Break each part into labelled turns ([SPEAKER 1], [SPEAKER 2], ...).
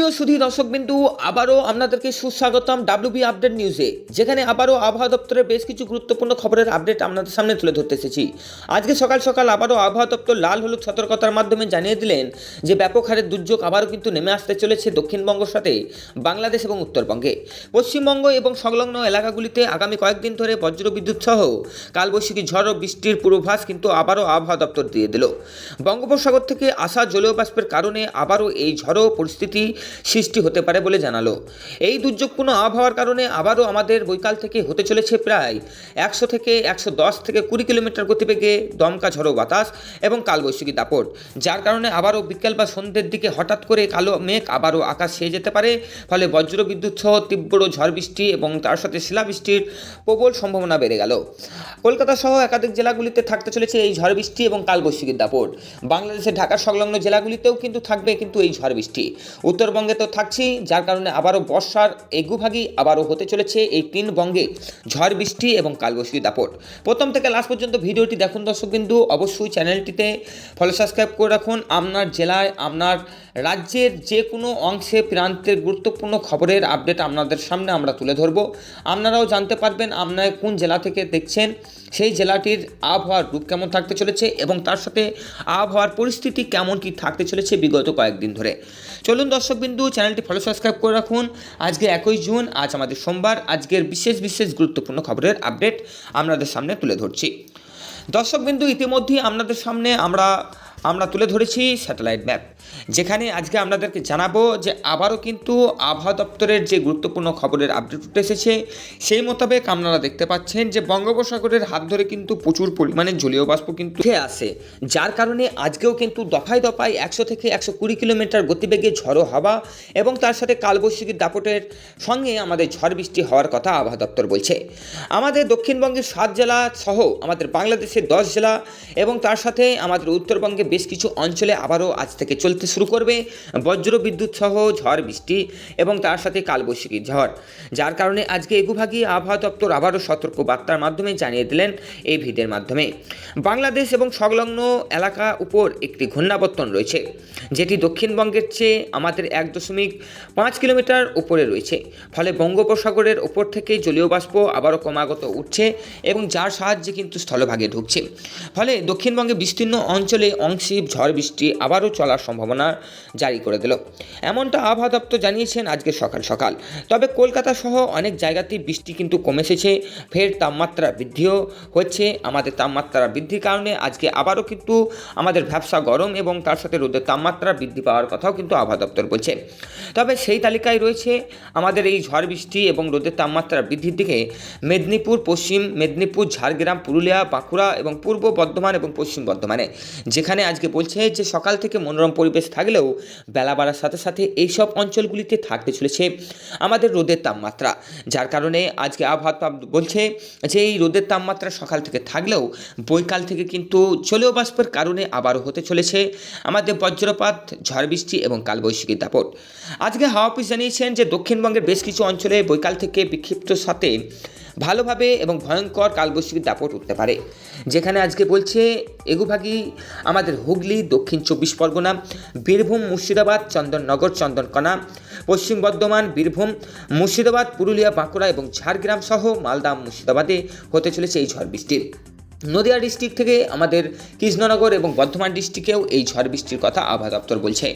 [SPEAKER 1] সুপ্রিয় সুধী দর্শকবিন্দু, আবারও আপনাদেরকে সুস্বাগতম ডাব্লিউবি আপডেট নিউজে, যেখানে আবারও আবহাওয়া দপ্তরের বেশ কিছু গুরুত্বপূর্ণ খবরের আপডেট আপনাদের সামনে তুলে ধরতে এসেছি। আজকে সকাল সকাল আবারও আবহাওয়া দপ্তর লাল হলুদ সতর্কতার মাধ্যমে জানিয়ে দিলেন যে ব্যাপক হারে দুর্যোগ আবারও কিন্তু নেমে আসতে চলেছে দক্ষিণবঙ্গের সাথে বাংলাদেশ এবং উত্তরবঙ্গে। পশ্চিমবঙ্গ এবং সংলগ্ন এলাকাগুলিতে আগামী কয়েকদিন ধরে বজ্রবিদ্যুৎ সহ কালবৈশাখী ঝড় ও বৃষ্টির পূর্বাভাস কিন্তু আবারও আবহাওয়া দপ্তর দিয়ে দিল। বঙ্গোপসাগর থেকে আসা জলীয় বাষ্পের কারণে আবারও এই ঝড়ো পরিস্থিতি সৃষ্টি হতে পারে বলে জানালো। এই দুর্যোগপূর্ণ আবহাওয়ার কারণে আবারও আমাদের বৈকাল থেকে হতে চলেছে প্রায় 100 থেকে 110 থেকে 20 কিলোমিটার গতিবেগে দমকা ঝড়ো বাতাস এবং কালবৈশাখী দাপট, যার কারণে আবারও বিকেল বা সন্ধ্যের দিকে হঠাৎ করে কালো মেঘ আবারও আকাশ ছেয়ে যেতে পারে। ফলে বজ্রবিদ্যুৎ সহ তীব্র ঝড় বৃষ্টি এবং তার সাথে শিলাবৃষ্টির প্রবল সম্ভাবনা বেড়ে গেল। কলকাতা সহ একাধিক জেলাগুলিতে থাকতে চলেছে এই ঝড় বৃষ্টি এবং কালবৈশাখীর দাপট। বাংলাদেশের ঢাকা সংলগ্ন জেলাগুলিতেও কিন্তু থাকবে এই ঝড় বৃষ্টি। উত্তরবঙ্গে তো থাকছেই, যার কারণে আবারও বর্ষার এগুভাগি আবারও হতে চলেছে এই 3 বঙ্গে ঝড় বৃষ্টি এবং কালবৈশাখী দাপট। প্রথম থেকে লাস্ট পর্যন্ত ভিডিওটি দেখুন দর্শকবিন্দু। অবশ্যই চ্যানেলটিতে ফলো সাবস্ক্রাইব করে রাখুন। আপনার জেলায়, আপনার রাজ্যের যে কোনো অংশে প্রান্তের গুরুত্বপূর্ণ খবরের আপডেট আপনাদের সামনে আমরা তুলে ধরব। আপনারাও জানতে পারবেন আপনারা কোন জেলা থেকে দেখছেন, সেই জেলাটির আবহাওয়ার রূপ কেমন থাকতে চলেছে এবং তার সাথে আবহাওয়ার পরিস্থিতি কেমন কি থাকতে চলেছে বিগত কয়েকদিন ধরে। চলুন দর্শকবিন্দু, চ্যানেলটি ফলো সাবস্ক্রাইব করে রাখুন। আজকে 21 জুন, আজ আমাদের সোমবার। আজকের বিশেষ গুরুত্বপূর্ণ খবরের আপডেট আপনাদের সামনে তুলে ধরছি। দর্শকবিন্দু, ইতিমধ্যেই আপনাদের সামনে আমরা তুলে ধরেছি স্যাটেলাইট ম্যাপ, যেখানে আজকে আপনাদেরকে জানাবো যে আবারও কিন্তু আবহাওয়া দপ্তরের যে গুরুত্বপূর্ণ খবরের আপডেট উঠে এসেছে, সেই মোতাবেক আপনারা দেখতে পাচ্ছেন যে বঙ্গোপসাগরের হাত ধরে কিন্তু প্রচুর পরিমাণে জলীয় বাষ্প কিন্তু উঠে আসে, যার কারণে আজকেও কিন্তু দফায় 100 থেকে 120 কিলোমিটার গতিবেগে ঝড়ো হাওয়া এবং তার সাথে কালবৈশাখী দাপটের সঙ্গে আমাদের ঝড় বৃষ্টি হওয়ার কথা আবহাওয়া দপ্তর বলছে। আমাদের দক্ষিণবঙ্গের 7 জেলা সহ আমাদের বাংলাদেশের 10 জেলা এবং তার সাথে আমাদের উত্তরবঙ্গে বেশ কিছু অঞ্চলে আবারও আজ থেকে চলতে শুরু করবে বজ্রবিদ্যুৎ সহ ঝড় বৃষ্টি এবং তার সাথে কালবৈশাখী ঝড়, যার কারণে আজকে এগুভাগি আবহাওয়া দপ্তর আবারও সতর্ক বার্তার মাধ্যমে জানিয়ে দিলেন এই ভিডিওর মাধ্যমে। বাংলাদেশ এবং সংলগ্ন এলাকা উপর একটি ঘূর্ণাবর্তন রয়েছে, যেটি দক্ষিণবঙ্গের চেয়ে আমাদের 1.5 কিলোমিটার উপরে রয়েছে। ফলে বঙ্গোপসাগরের ওপর থেকে জলীয় বাষ্প আবারও ক্রমাগত উঠছে এবং যার সাহায্যে কিন্তু স্থলভাগে ঢুকছে। ফলে দক্ষিণবঙ্গে বিস্তীর্ণ অঞ্চলে অংশিক ঝড় বৃষ্টি আবারও চলার সম্ভাবনা জারি করে দিল, এমনটা আবহাওয়া দপ্তর জানিয়েছেন আজকে সকাল সকাল। তবে কলকাতা সহ অনেক জায়গাতেই বৃষ্টি কিন্তু কমে এসেছে, ফের তাপমাত্রা বৃদ্ধিও হচ্ছে। আমাদের তাপমাত্রা বৃদ্ধির কারণে আজকে আবারও কিন্তু আমাদের ভ্যাপসা গরম এবং তার সাথে রোদের তাপমাত্রা বৃদ্ধি পাওয়ার কথাও কিন্তু আবহাওয়া দপ্তর বলছে। তবে সেই তালিকায় রয়েছে আমাদের এই ঝড় বৃষ্টি এবং রোদের তাপমাত্রা বৃদ্ধির দিকে মেদিনীপুর, পশ্চিম মেদিনীপুর, ঝাড়গ্রাম, পুরুলিয়া, বাঁকুড়া এবং পূর্ব বর্ধমান এবং পশ্চিম বর্ধমানে, যেখানে আজকে বলছে যে সকাল থেকে মনোরম পরিবেশ থাকলেও বেলা বাড়ার সাথে সাথে এইসব অঞ্চলগুলিতে থাকতে চলেছে আমাদের রোদের তাপমাত্রা, যার কারণে আজকে আবহাওয়া বলছে যে এই রোদের তাপমাত্রা সকাল থেকে থাকলেও বৈকাল থেকে কিন্তু জলীয় বাষ্পের কারণে আবারও হতে চলেছে আমাদের বজ্রপাত, ঝড় বৃষ্টি এবং কালবৈশাখী দাপট। আজকে হাওয়া অফিস জানিয়েছেন যে দক্ষিণবঙ্গের বেশ কিছু অঞ্চলে বৈকাল থেকে বিক্ষিপ্ত সাথে ভালোভাবে এবং ভয়ঙ্কর কালবৈশাখী দাপট উঠতে পারে, যেখানে আজকে বলছে এগুভাগি আমাদের হুগলি, দক্ষিণ 24 পরগনা, বীরভূম, মুর্শিদাবাদ, চন্দননগর, চন্দনকোনা, পশ্চিম বর্ধমান, বীরভূম, মুর্শিদাবাদ, পুরুলিয়া, বাঁকুড়া এবং ঝাড়গ্রাম সহ মালদা, মুর্শিদাবাদে হতে চলেছে এই ঝড় বৃষ্টি। নদিয়া ডিস্ট্রিক্ট থেকে আমাদের কৃষ্ণনগর এবং বর্ধমান ডিস্ট্রিক্টেও এই ঝড় বৃষ্টির কথা আবহাওয়া দপ্তর বলছে।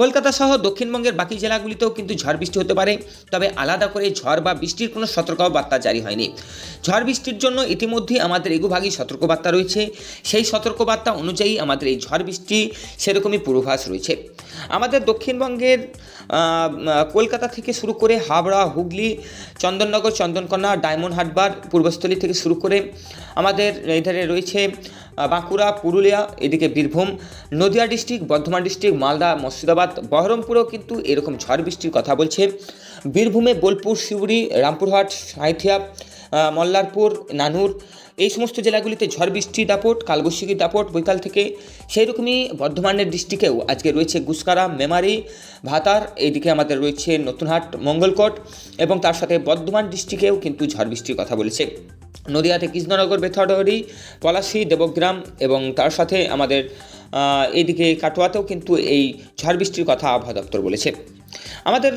[SPEAKER 1] কলকাতা সহ দক্ষিণবঙ্গের বাকি জেলাগুলিতেও কিন্তু ঝড় বৃষ্টি হতে পারে, তবে আলাদা করে ঝড় বা বৃষ্টির কোনো সতর্কবার্তা জারি হয়নি। ঝড় বৃষ্টির জন্য ইতিমধ্যেই আমাদের এগুভাগি সতর্কবার্তা রয়েছে, সেই সতর্কবার্তা অনুযায়ী আমাদের এই ঝড় বৃষ্টি সেরকমই পূর্বাভাস রয়েছে। আমাদের দক্ষিণবঙ্গের কলকাতা থেকে শুরু করে হাবড়া, হুগলি, চন্দননগর, চন্দনকোনা, ডায়মন্ড হারবার, পূর্বস্থলী থেকে শুরু করে আমাদের এধারে রয়েছে বাঁকুড়া, পুরুলিয়া, এদিকে বীরভূম, নদিয়া ডিস্ট্রিক্ট, বর্ধমান ডিস্ট্রিক্ট, মালদা, মুর্শিদাবাদ, বহরমপুরেও কিন্তু এরকম ঝড় বৃষ্টির কথা বলছে। বীরভূমে বোলপুর, শিউড়ি, রামপুরহাট, সাঁইথিয়া, মল্লারপুর, নানুর, এই সমস্ত জেলাগুলিতে ঝড় বৃষ্টি দাপট, কালবৈশাখী দাপট বৈকাল থেকে। সেই রকমই বর্ধমানের ডিস্ট্রিক্টেও আজকে রয়েছে গুসকারা, মেমারি, ভাতার, এইদিকে আমাদের রয়েছে নতুনহাট, মঙ্গলকোট এবং তার সাথে বর্ধমান ডিস্ট্রিক্টেও কিন্তু ঝড় বৃষ্টির কথা বলেছে। নদিয়াতে কৃষ্ণনগর, বেথরডি, পলাশী, দেবগ্রাম এবং তার সাথে আমাদের এদিকে কাটোয়াতেও কিন্তু এই ঝড় বৃষ্টির কথা আবহাওয়া দপ্তর বলেছে। আমাদের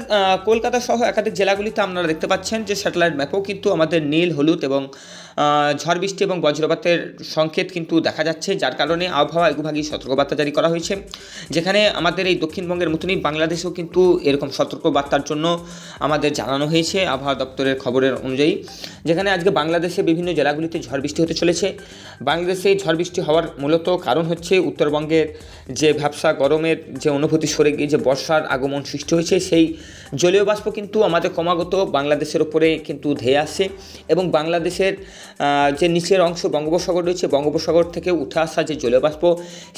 [SPEAKER 1] কলকাতা সহ একাধিক জেলাগুলিতে আপনারা দেখতে পাচ্ছেন যে স্যাটেলাইট ম্যাপেও কিন্তু আমাদের নীল, হলুদ এবং ঝড় বৃষ্টি এবং বজ্রপাতের সংকেত কিন্তু দেখা যাচ্ছে, যার কারণে আবহাওয়া বিভাগে সতর্কবার্তা জারি করা হয়েছে। যেখানে আমাদের এই দক্ষিণবঙ্গের মতনই বাংলাদেশেও কিন্তু এরকম সতর্কবার্তার জন্য আমাদের জানানো হয়েছে আবহাওয়া দপ্তরের খবরের অনুযায়ী। যেখানে আজকে বাংলাদেশে বিভিন্ন জেলাগুলিতে ঝড় বৃষ্টি হতে চলেছে। বাংলাদেশে ঝড় বৃষ্টি হওয়ার মূলত কারণ হচ্ছে উত্তরবঙ্গের যে ভ্যাপসা গরমের যে অনুভূতি সরে গিয়ে যে বর্ষার আগমন সৃষ্টি হয়েছে, সেই জলীয় বাষ্প কিন্তু আমাদের ক্রমাগত বাংলাদেশের ওপরে কিন্তু ধেয়ে আসছে এবং বাংলাদেশের যে নিচের অংশ বঙ্গোপসাগর রয়েছে, বঙ্গোপসাগর থেকে উঠে আসা যে জলীয় বাষ্প,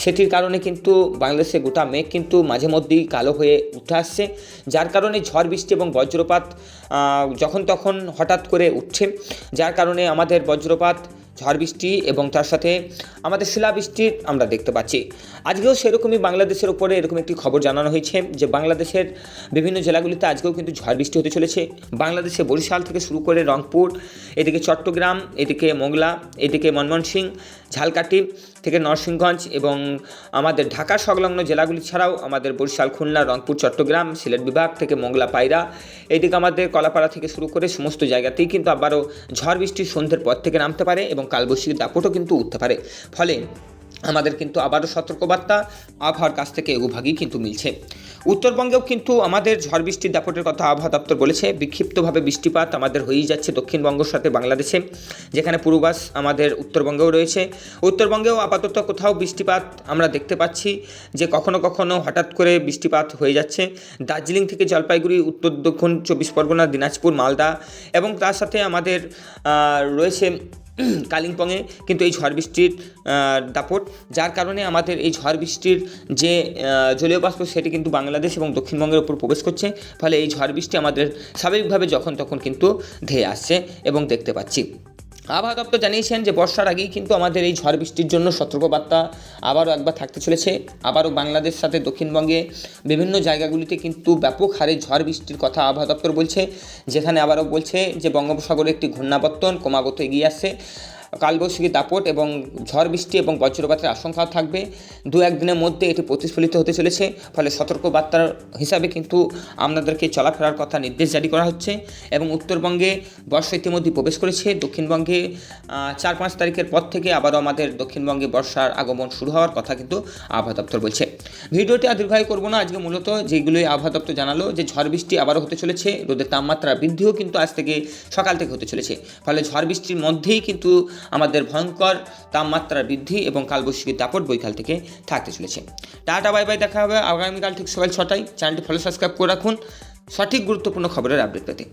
[SPEAKER 1] সেটির কারণে কিন্তু বাংলাদেশে গোটা মেঘ কিন্তু মাঝে মধ্যেই কালো হয়ে উঠে আসছে, যার কারণে ঝড় বৃষ্টি এবং বজ্রপাত যখন তখন হঠাৎ করে উঠছে, যার কারণে আমাদের বজ্রপাত, ঝড় বৃষ্টি এবং তার সাথে আমাদের শিলাবৃষ্টির আমরা দেখতে পাচ্ছি। আজকেও সেরকমই বাংলাদেশের উপরে এরকম একটি খবর জানানো হয়েছে যে বাংলাদেশের বিভিন্ন জেলাগুলিতে আজকেও কিন্তু ঝড় বৃষ্টি হতে চলেছে। বাংলাদেশে বরিশাল থেকে শুরু করে রংপুর, এদিকে চট্টগ্রাম, এদিকে মোংলা, এদিকে ময়মনসিংহ, ঝালকাঠি থেকে নরসিংহগঞ্জ এবং আমাদের ঢাকা সংলগ্ন জেলাগুলি ছাড়াও আমাদের বরিশাল, খুলনা, রংপুর, চট্টগ্রাম, সিলেট বিভাগ থেকে মোংলা, পায়রা, এদিকে আমাদের কলাপাড়া থেকে শুরু করে সমস্ত জায়গাতেই কিন্তু আবারও ঝড় বৃষ্টি সন্ধ্যের পর থেকে নামতে পারে এবং কালবৈশাখী দাপটও কিন্তু উঠতে পারে। ফলে আমাদের কিন্তু আবারও সতর্কবার্তা আবহাওয়ার কাছ থেকে এগুভাগেই কিন্তু মিলছে। উত্তরবঙ্গেও কিন্তু আমাদের ঝড় বৃষ্টির দাপটের কথা আবহাওয়া দপ্তর বলেছে। বিক্ষিপ্তভাবে বৃষ্টিপাত আমাদের হয়েই যাচ্ছে দক্ষিণবঙ্গের সাথে বাংলাদেশে, যেখানে পূর্বাভাস আমাদের উত্তরবঙ্গেও রয়েছে। উত্তরবঙ্গেও আপাতত কোথাও বৃষ্টিপাত আমরা দেখতে পাচ্ছি যে কখনো কখনো হঠাৎ করে বৃষ্টিপাত হয়ে যাচ্ছে। দার্জিলিং থেকে জলপাইগুড়ি, উত্তর দক্ষিণ 24 পরগনা, দিনাজপুর, মালদা এবং তার সাথে আমাদের রয়েছে কালিম্পংয়ে কিন্তু এই ঝড় বৃষ্টির দাপট, যার কারণে আমাদের এই ঝড় বৃষ্টির যে জলীয় বাষ্প সেটি কিন্তু বাংলাদেশ এবং দক্ষিণবঙ্গের উপর প্রবেশ করছে। ফলে এই ঝড় বৃষ্টি আমাদের স্বাভাবিকভাবে যখন তখন কিন্তু ধেয়ে আসছে এবং দেখতে পাচ্ছি। আবহাওয়া দপ্তর জানিয়েছেন যে বর্ষার আগেই কিন্তু আমাদের এই ঝড় বৃষ্টির জন্য সতর্কবার্তা আবারও একবার থাকতে চলেছে। আবারও বাংলাদেশ সাথে দক্ষিণবঙ্গে বিভিন্ন জায়গাগুলিতে কিন্তু ব্যাপক হারে ঝড় বৃষ্টির কথা আবহাওয়া দপ্তর বলছে, যেখানে আবারও বলছে যে বঙ্গোপসাগরে একটি ঘূর্ণাবর্তন ক্রমাগত এগিয়ে আসছে। কালবৈশাখী দাপট এবং ঝড় বৃষ্টি এবং বজ্রপাতের আশঙ্কা থাকবে। 2-1 দিনের মধ্যে এটি প্রতিফলিত হতে চলেছে। ফলে সতর্কবার্তার হিসাবে কিন্তু আপনাদেরকে চলাফেরার কথা নির্দেশ জারি করা হচ্ছে এবং উত্তরবঙ্গে বর্ষা ইতিমধ্যে প্রবেশ করেছে। দক্ষিণবঙ্গে 4-5 তারিখের পর থেকে আবারও আমাদের দক্ষিণবঙ্গে বর্ষার আগমন শুরু হওয়ার কথা কিন্তু আবহাওয়া দপ্তর বলছে। ভিডিওটি আর দীর্ঘায়ু করবো না, আজকে মূলত যেগুলোই আবহাওয়া দপ্তর জানালো যে ঝড় বৃষ্টি আবারও হতে চলেছে, রোদের তাপমাত্রা বৃদ্ধিও কিন্তু আজ থেকে সকাল থেকে হতে চলেছে। ফলে ঝড় বৃষ্টির মধ্যেই কিন্তু আমাদের ভয়ঙ্কর তাপমাত্রা বৃদ্ধি এবং কালবৈশাখী দাপট বৈকাল থেকে থাকতে চলেছে। টাটা বাই বাই, দেখা হবে আগামীকাল ঠিক সকাল 6টায়। চ্যানেলটি ফলো সাবস্ক্রাইব করে রাখুন সঠিক গুরুত্বপূর্ণ খবরের আপডেট পেতে।